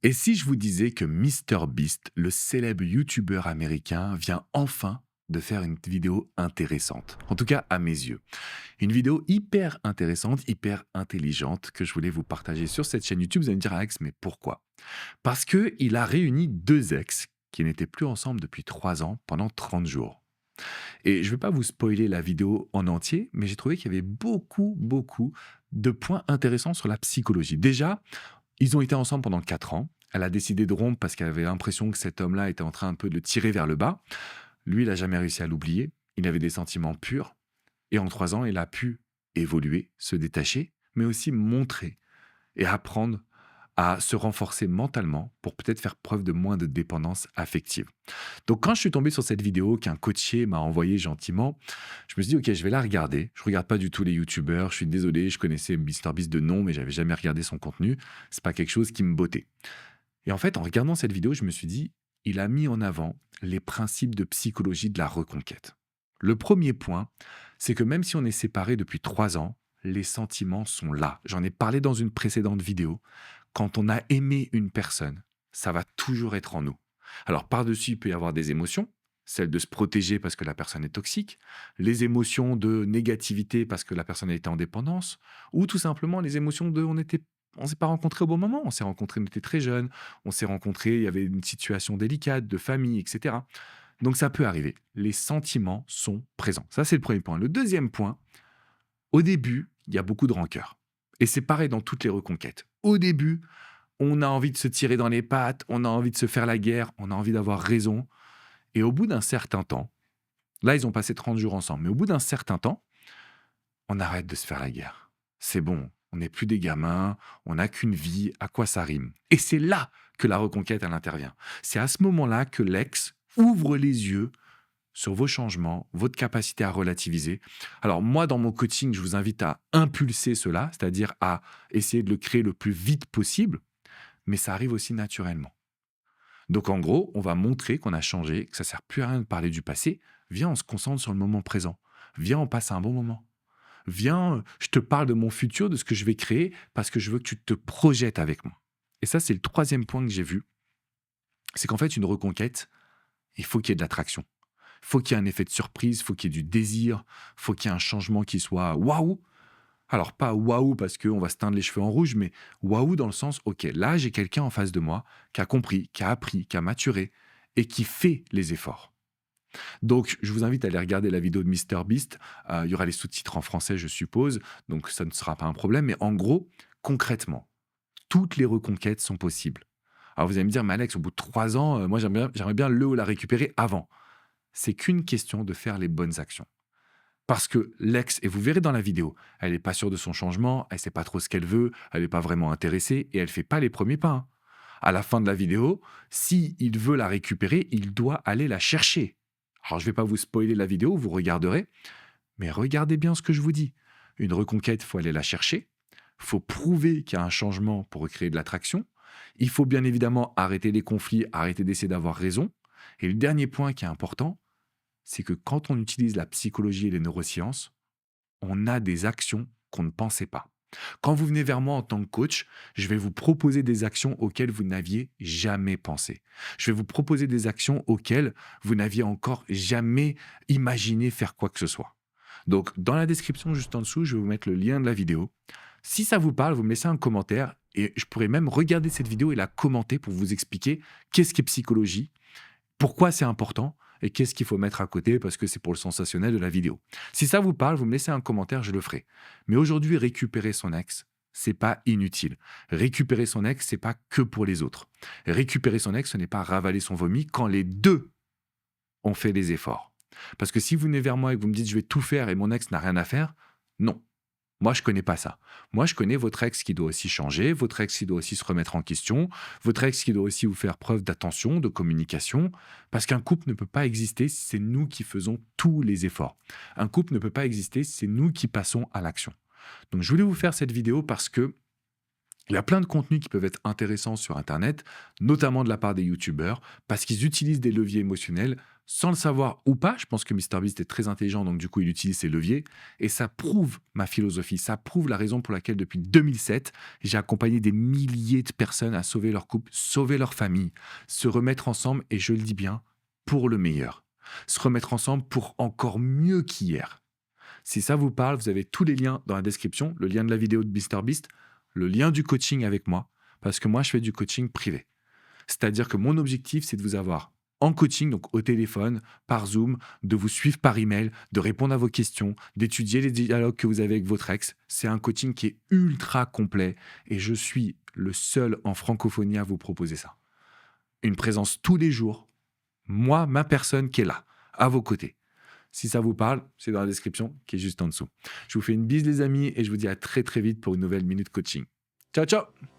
Et si je vous disais que MrBeast, le célèbre youtubeur américain, vient enfin de faire une vidéo intéressante, en tout cas à mes yeux. Une vidéo hyper intéressante, hyper intelligente que je voulais vous partager sur cette chaîne YouTube. Vous allez me dire, Alex, mais pourquoi? Parce qu'il a réuni deux ex qui n'étaient plus ensemble depuis 3 ans pendant 30 jours. Et je ne vais pas vous spoiler la vidéo en entier, mais j'ai trouvé qu'il y avait beaucoup de points intéressants sur la psychologie. Déjà, ils ont été ensemble pendant 4 ans. Elle a décidé de rompre parce qu'elle avait l'impression que cet homme-là était en train un peu de le tirer vers le bas. Lui, il n'a jamais réussi à l'oublier. Il avait des sentiments purs. Et en 3 ans, il a pu évoluer, se détacher, mais aussi montrer et apprendre à se renforcer mentalement pour peut-être faire preuve de moins de dépendance affective. Donc quand je suis tombé sur cette vidéo qu'un coachier m'a envoyée gentiment, je me suis dit: «OK, je vais la regarder». Je regarde pas du tout les youtubeurs, je suis désolé, je connaissais MrBeast de nom, mais j'avais jamais regardé son contenu. C'est pas quelque chose qui me bottait. Et en fait, en regardant cette vidéo, je me suis dit: «Il a mis en avant les principes de psychologie de la reconquête». Le premier point, c'est que même si on est séparés depuis 3 ans, les sentiments sont là. J'en ai parlé dans une précédente vidéo. Quand on a aimé une personne, ça va toujours être en nous. Alors par-dessus, il peut y avoir des émotions, celle de se protéger parce que la personne est toxique, les émotions de négativité parce que la personne a été en dépendance, ou tout simplement les émotions de on s'est pas rencontrés au bon moment, on s'est rencontrés, on était très jeunes, on s'est rencontrés, il y avait une situation délicate de famille, etc. Donc ça peut arriver. Les sentiments sont présents. Ça, c'est le premier point. Le deuxième point, au début, il y a beaucoup de rancœur. Et c'est pareil dans toutes les reconquêtes. Au début, on a envie de se tirer dans les pattes, on a envie de se faire la guerre, on a envie d'avoir raison. Et au bout d'un certain temps, là, ils ont passé 30 jours ensemble, mais au bout d'un certain temps, on arrête de se faire la guerre. C'est bon, on n'est plus des gamins, on n'a qu'une vie, à quoi ça rime? Et c'est là que la reconquête, elle intervient. C'est à ce moment-là que l'ex ouvre les yeux sur vos changements, votre capacité à relativiser. Alors moi, dans mon coaching, je vous invite à impulser cela, c'est-à-dire à essayer de le créer le plus vite possible, mais ça arrive aussi naturellement. Donc en gros, on va montrer qu'on a changé, que ça sert plus à rien de parler du passé. Viens, on se concentre sur le moment présent. Viens, on passe un bon moment. Viens, je te parle de mon futur, de ce que je vais créer, parce que je veux que tu te projettes avec moi. Et ça, c'est le troisième point que j'ai vu. C'est qu'en fait, une reconquête, il faut qu'il y ait de l'attraction. Il faut qu'il y ait un effet de surprise, il faut qu'il y ait du désir, il faut qu'il y ait un changement qui soit waouh. Alors pas waouh parce qu'on va se teindre les cheveux en rouge, mais waouh dans le sens, ok, là j'ai quelqu'un en face de moi qui a compris, qui a appris, qui a maturé et qui fait les efforts. Donc je vous invite à aller regarder la vidéo de MrBeast. Il y aura les sous-titres en français, je suppose, donc ça ne sera pas un problème. Mais en gros, concrètement, toutes les reconquêtes sont possibles. Alors vous allez me dire, mais Alex, au bout de 3 ans, moi j'aimerais bien le ou la récupérer avant. C'est qu'une question de faire les bonnes actions. Parce que l'ex, et vous verrez dans la vidéo, elle n'est pas sûre de son changement, elle ne sait pas trop ce qu'elle veut, elle n'est pas vraiment intéressée et elle ne fait pas les premiers pas, hein. À la fin de la vidéo, s'il veut la récupérer, il doit aller la chercher. Alors je ne vais pas vous spoiler la vidéo, vous regarderez, mais regardez bien ce que je vous dis. Une reconquête, il faut aller la chercher, il faut prouver qu'il y a un changement pour recréer de l'attraction, il faut bien évidemment arrêter les conflits, arrêter d'essayer d'avoir raison. Et le dernier point qui est important, c'est que quand on utilise la psychologie et les neurosciences, on a des actions qu'on ne pensait pas. Quand vous venez vers moi en tant que coach, je vais vous proposer des actions auxquelles vous n'aviez jamais pensé. Je vais vous proposer des actions auxquelles vous n'aviez encore jamais imaginé faire quoi que ce soit. Donc, dans la description juste en dessous, je vais vous mettre le lien de la vidéo. Si ça vous parle, vous me laissez un commentaire et je pourrais même regarder cette vidéo et la commenter pour vous expliquer qu'est-ce qu'est psychologie, pourquoi c'est important et qu'est-ce qu'il faut mettre à côté parce que c'est pour le sensationnel de la vidéo. Si ça vous parle, vous me laissez un commentaire, je le ferai. Mais aujourd'hui, récupérer son ex, c'est pas inutile. Récupérer son ex, c'est pas que pour les autres. Récupérer son ex, ce n'est pas ravaler son vomi quand les deux ont fait des efforts. Parce que si vous venez vers moi et que vous me dites je vais tout faire et mon ex n'a rien à faire, non. Moi, je connais pas ça. Moi, je connais votre ex qui doit aussi changer, votre ex qui doit aussi se remettre en question, votre ex qui doit aussi vous faire preuve d'attention, de communication, parce qu'un couple ne peut pas exister si c'est nous qui faisons tous les efforts. Un couple ne peut pas exister si c'est nous qui passons à l'action. Donc, je voulais vous faire cette vidéo parce que il y a plein de contenus qui peuvent être intéressants sur Internet, notamment de la part des youtubeurs, parce qu'ils utilisent des leviers émotionnels sans le savoir ou pas. Je pense que MrBeast est très intelligent, donc du coup, il utilise ses leviers. Et ça prouve ma philosophie. Ça prouve la raison pour laquelle, depuis 2007, j'ai accompagné des milliers de personnes à sauver leur couple, sauver leur famille, se remettre ensemble, et je le dis bien, pour le meilleur. Se remettre ensemble pour encore mieux qu'hier. Si ça vous parle, vous avez tous les liens dans la description, le lien de la vidéo de MrBeast, le lien du coaching avec moi, parce que moi, je fais du coaching privé. C'est-à-dire que mon objectif, c'est de vous avoir en coaching, donc au téléphone, par Zoom, de vous suivre par email, de répondre à vos questions, d'étudier les dialogues que vous avez avec votre ex. C'est un coaching qui est ultra complet et je suis le seul en francophonie à vous proposer ça. Une présence tous les jours, moi, ma personne qui est là, à vos côtés. Si ça vous parle, c'est dans la description qui est juste en dessous. Je vous fais une bise les amis et je vous dis à très très vite pour une nouvelle Minute Coaching. Ciao ciao!